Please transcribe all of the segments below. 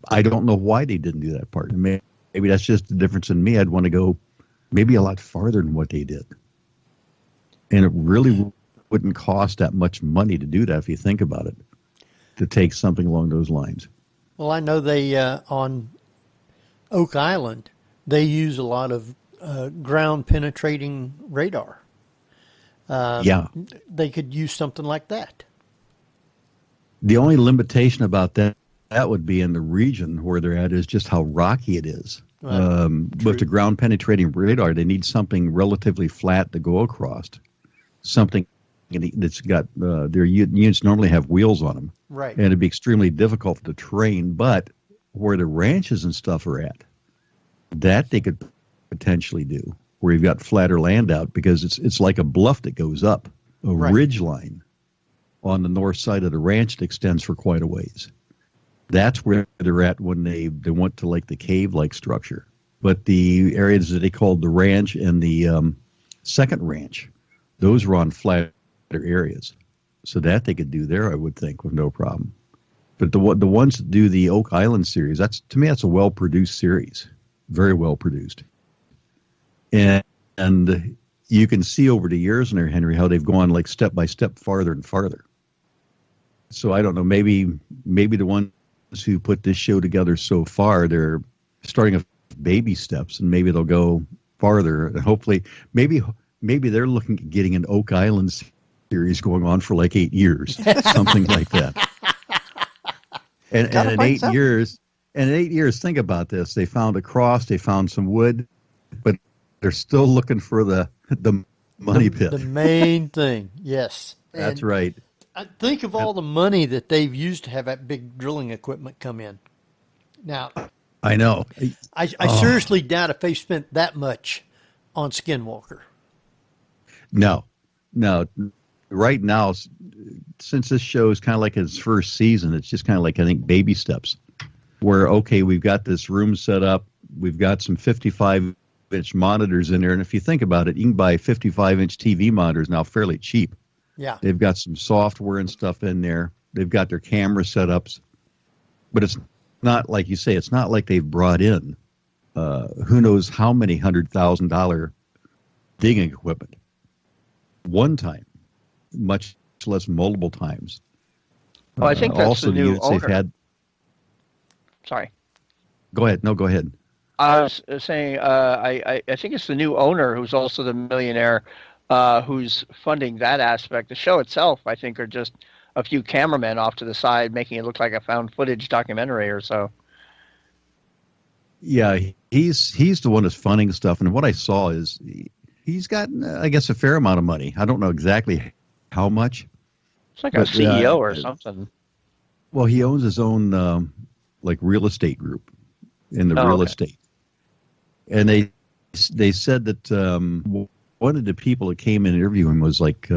I don't know why they didn't do that part. Maybe that's just the difference in me. I'd want to go maybe a lot farther than what they did. And it really wouldn't cost that much money to do that if you think about it, to take something along those lines. Well, I know they, on Oak Island, they use a lot of ground-penetrating radar. Yeah. They could use something like that. The only limitation about that would be in the region where they're at is just how rocky it is. With the ground-penetrating radar, they need something relatively flat to go across. Something that's got, their units normally have wheels on them. Right. And it'd be extremely difficult to train, but where the ranches and stuff are at, that they could potentially do, where you've got flatter land out, because it's like a bluff that goes up, a ridge line on the north side of the ranch that extends for quite a ways. That's where they're at when they went to like the cave-like structure. But the areas that they called the ranch and the second ranch, those were on flatter areas. So that they could do there, I would think, with no problem. But the ones that do the Oak Island series, to me, that's a well-produced series. Very well-produced. And you can see over the years in there, Henry, how they've gone like step by step farther and farther. So I don't know, maybe the ones who put this show together so far, they're starting with baby steps, and maybe they'll go farther. And hopefully, maybe they're looking at getting an Oak Island series going on for like 8 years, something like that. And in 8 years, think about this: they found a cross, they found some wood, but they're still looking for the money pit. The main thing, yes. That's right. Think of all the money that they've used to have that big drilling equipment come in. Now, I know. I seriously doubt if they spent that much on Skinwalker. No. Right now, since this show is kind of like its first season, it's just kind of like, I think, baby steps. Where, okay, we've got this room set up. We've got some 55-inch monitors in there. And if you think about it, you can buy 55-inch TV monitors now fairly cheap. Yeah. They've got some software and stuff in there. They've got their camera setups. But it's not like you say, it's not like they've brought in who knows how many $100,000 digging equipment one time, much less multiple times. Well, I think that's also the new units they've owner. had. Sorry. Go ahead. No, go ahead. I was saying, I think it's the new owner who's also the millionaire who's funding that aspect. The show itself, I think, are just a few cameramen off to the side making it look like a found footage documentary or so. Yeah, he's the one that's funding stuff. And what I saw is he's got, I guess, a fair amount of money. I don't know exactly how much. It's like a CEO or something. Well, he owns his own like real estate group in the real estate. And they said that one of the people that came in and interviewed him was like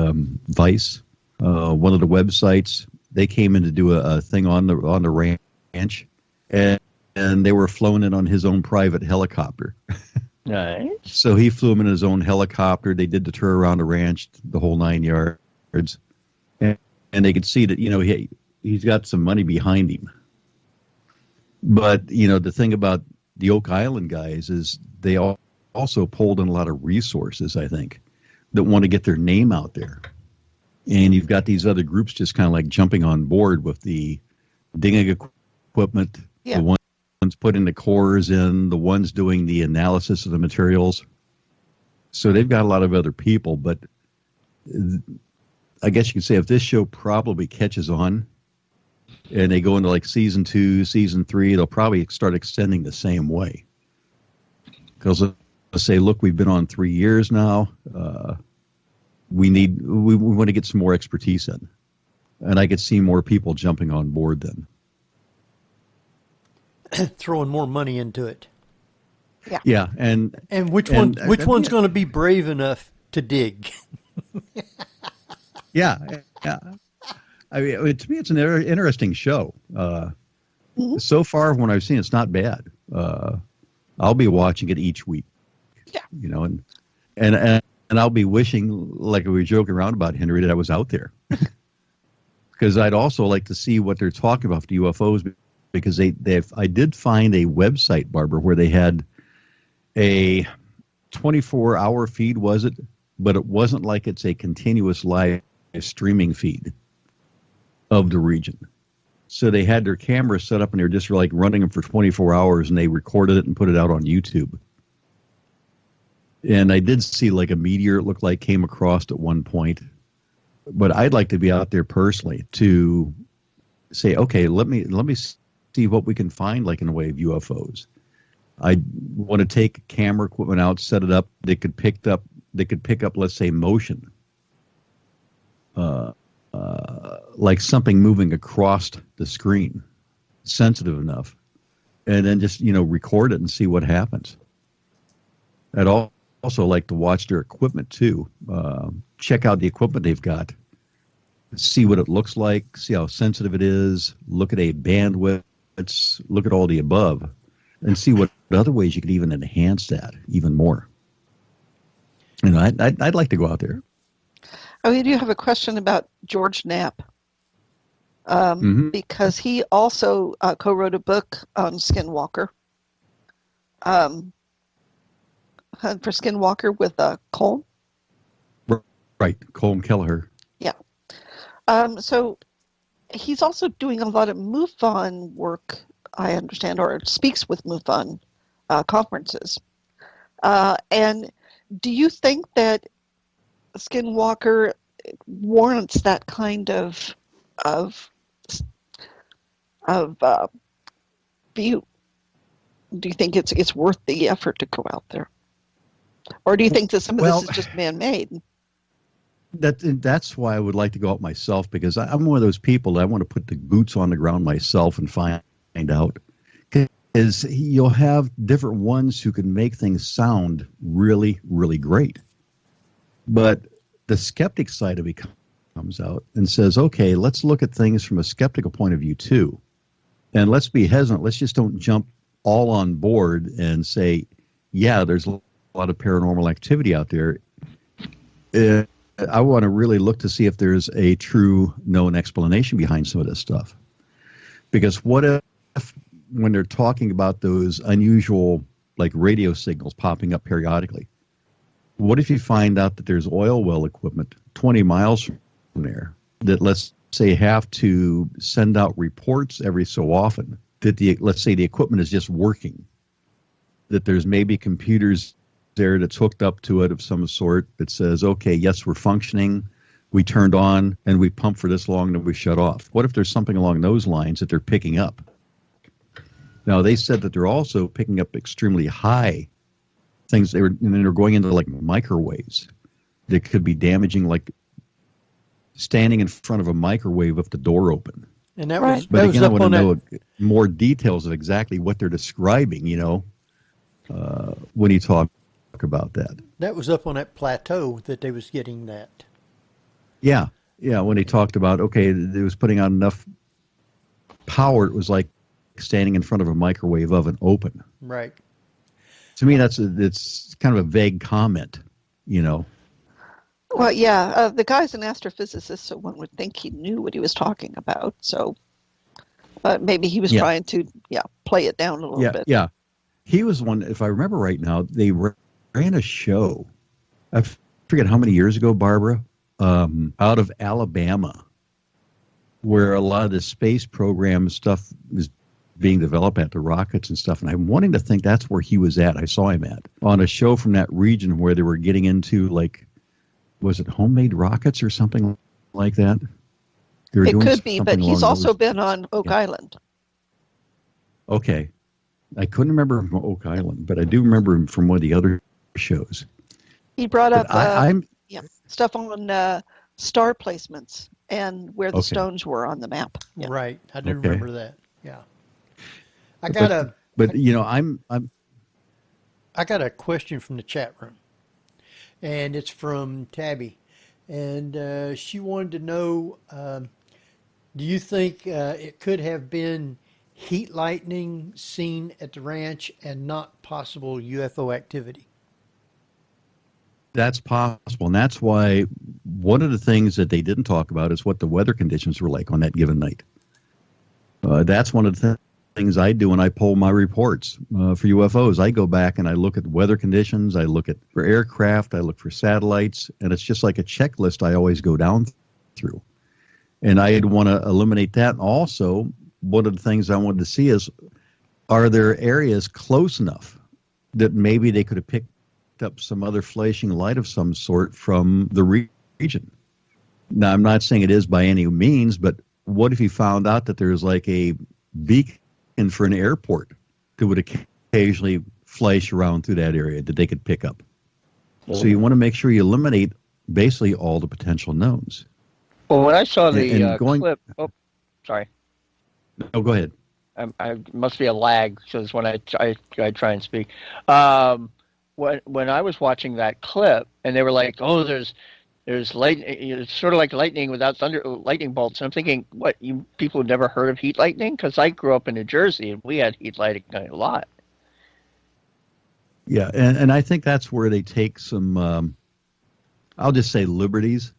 Vice, one of the websites. They came in to do a thing on the ranch, and they were flown in on his own private helicopter. Nice. So he flew him in his own helicopter. They did the tour around the ranch, the whole 9 yards, and they could see that he's got some money behind him. But the thing about the Oak Island guys is they also pulled in a lot of resources, I think, that want to get their name out there. And you've got these other groups just kind of like jumping on board with the digging equipment, the ones putting the cores in, the ones doing the analysis of the materials. So they've got a lot of other people, but I guess you could say if this show probably catches on and they go into like season 2, season 3, they'll probably start extending the same way. Because let's say, look, we've been on 3 years now. We want to get some more expertise in. And I could see more people jumping on board then. Throwing more money into it. Yeah. Yeah, and which one's going to be brave enough to dig? Yeah. I mean, to me, it's an interesting show. So far, when I've seen, it's not bad. I'll be watching it each week. Yeah. And I'll be wishing, like we were joking around about, Henry, that I was out there. Because I'd also like to see what they're talking about with the UFOs, because I did find a website, Barbara, where they had a 24-hour feed, was it? But it wasn't like it's a continuous live streaming feed of the region. So they had their cameras set up and they were just like running them for 24 hours, and they recorded it and put it out on YouTube. And I did see like a meteor, it looked like, came across at one point. But I'd like to be out there personally to say, okay, let me see what we can find, like in the way of UFOs. I want to take camera equipment out, set it up. They could pick up, let's say, motion, like something moving across the screen, sensitive enough, and then just record it and see what happens. I'd also like to watch their equipment too. Check out the equipment they've got. See what it looks like. See how sensitive it is. Look at a bandwidth. Look at all the above, and see what other ways you could even enhance that even more. I'd like to go out there. Oh, we do have a question about George Knapp, because he also co-wrote a book on Skinwalker. For Skinwalker with Colm. Right, Colm Kelleher. Yeah. So he's also doing a lot of MUFON work, I understand, or speaks with MUFON conferences. And do you think that Skinwalker warrants that kind of view? Do you think it's worth the effort to go out there, or do you think that some of this is just man-made? That's why I would like to go out myself, because I'm one of those people that I want to put the boots on the ground myself and find out. Because you'll have different ones who can make things sound really, really great. But the skeptic side of it comes out and says, okay, let's look at things from a skeptical point of view too. And let's be hesitant. Let's just don't jump all on board and say, yeah, there's a lot of paranormal activity out there. I want to really look to see if there's a true known explanation behind some of this stuff. Because what if, when they're talking about those unusual like radio signals popping up periodically, what if you find out that there's oil well equipment 20 miles from there that, let's say, have to send out reports every so often that let's say the equipment is just working, that there's maybe computers there that's hooked up to it of some sort that says, okay, yes, we're functioning, we turned on, and we pumped for this long, then we shut off. What if there's something along those lines that they're picking up? Now, they said that they're also picking up extremely high things. And then they're going into like microwaves that could be damaging, like standing in front of a microwave with the door open. And that was, but that again, was I up want on to know that. more details of exactly what they're describing, when you talk about that. That was up on that plateau that they was getting that. Yeah, when he talked about, okay, it was putting on enough power, it was like standing in front of a microwave oven open. Right. To me, it's kind of a vague comment, Well, yeah, the guy's an astrophysicist, so one would think he knew what he was talking about. So maybe he was trying to, play it down a little bit. Yeah, he was one, if I remember right now, they ran a show, I forget how many years ago, Barbara, out of Alabama, where a lot of the space program stuff is being developed at, the rockets and stuff. And I'm wanting to think that's where he was at. I saw him on a show from that region where they were getting into, like, was it homemade rockets or something like that? It could be, but he's also been on Oak Island. Okay. I couldn't remember him from Oak Island, but I do remember him from one of the other shows. He brought up I'm stuff on star placements and where the stones were on the map. Yeah. Right. I do remember that. Yeah. I got a question from the chat room, and it's from Tabby, and she wanted to know, do you think it could have been heat lightning seen at the ranch and not possible UFO activity? That's possible, and that's why one of the things that they didn't talk about is what the weather conditions were like on that given night. That's one of the things I do when I pull my reports for UFOs. I go back and I look at weather conditions. I look at for aircraft. I look for satellites. And it's just like a checklist I always go down through. And I'd want to eliminate that. And also, one of the things I wanted to see is, are there areas close enough that maybe they could have picked up some other flashing light of some sort from the region? Now, I'm not saying it is by any means, but what if you found out that there's like a beacon for an airport that would occasionally flash around through that area that they could pick up? So you want to make sure you eliminate basically all the potential knowns. Well, when I saw the clip, sorry. Oh, go ahead. I must be a lag, so it's when I try and speak. When I was watching that clip, and they were like, "Oh, there's lightning. It's sort of like lightning without lightning bolts." And I'm thinking, what? You people have never heard of heat lightning? Because I grew up in New Jersey, and we had heat lightning a lot. Yeah, and I think that's where they take some, I'll just say liberties,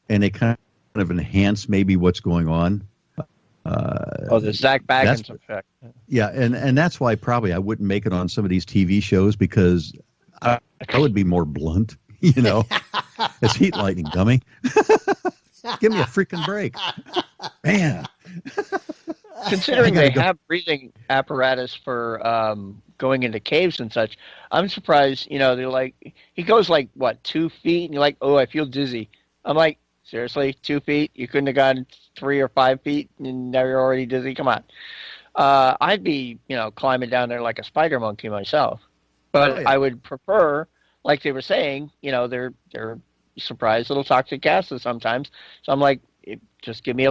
and they kind of enhance maybe what's going on. The Zach Baggins effect. Yeah, and that's why probably I wouldn't make it on some of these TV shows, because I would be more blunt, you know. It's heat lightning, dummy. Give me a freaking break. Man. Considering they have breathing apparatus for going into caves and such, I'm surprised, you know, they're like, he goes like, what, 2 feet? And you're like, oh, I feel dizzy. I'm like, seriously, 2 feet? You couldn't have gone 3 or 5 feet and now you're already dizzy? Come on. I'd be, you know, climbing down there like a spider monkey myself. But I would prefer, like they were saying, you know, they're surprised little toxic gases sometimes. So I'm like, just give me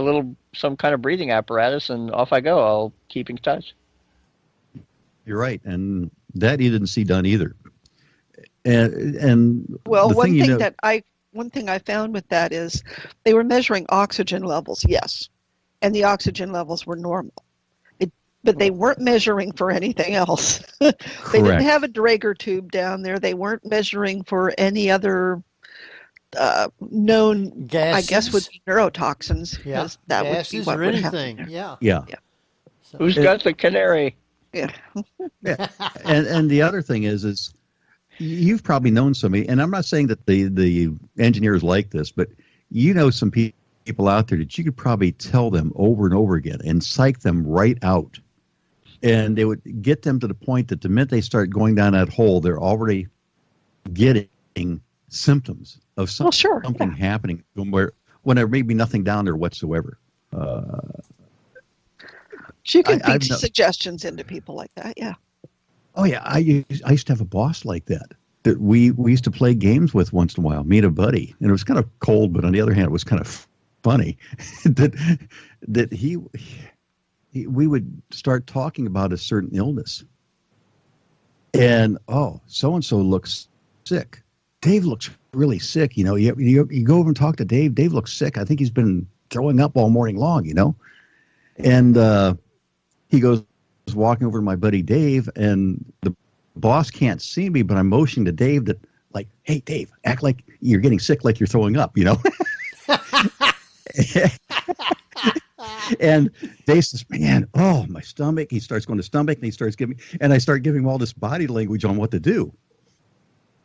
some kind of breathing apparatus and off I go. I'll keep in touch. You're right. And that you didn't see done either. And well, one thing I found with that is they were measuring oxygen levels, yes. And the oxygen levels were normal. But they weren't measuring for anything else. They didn't have a Draeger tube down there. They weren't measuring for any other known gases? I guess would be neurotoxins. Yeah, that gases would be what or would anything. happen. Yeah. So, who's got the canary? Yeah. Yeah. And the other thing is you've probably known somebody, and I'm not saying that the engineers like this, but you know some people out there that you could probably tell them over and over again and psych them right out. And they would get them to the point that the minute they start going down that hole, they're already getting symptoms of something happening when there may be nothing down there whatsoever. You can feed suggestions into people like that, yeah. Oh, yeah. I used to have a boss like that we used to play games with once in a while, me and a buddy. And it was kind of cold, but on the other hand, it was kind of funny that we would start talking about a certain illness. And, so-and-so looks sick. Dave looks really sick, you know. You go over and talk to Dave. Dave looks sick. I think he's been throwing up all morning long, you know. And he goes walking over to my buddy Dave, and the boss can't see me, but I'm motioning to Dave that, like, hey, Dave, act like you're getting sick, like you're throwing up, you know. And Dave says, man, my stomach. He starts going to stomach, and he starts and I start giving him all this body language on what to do.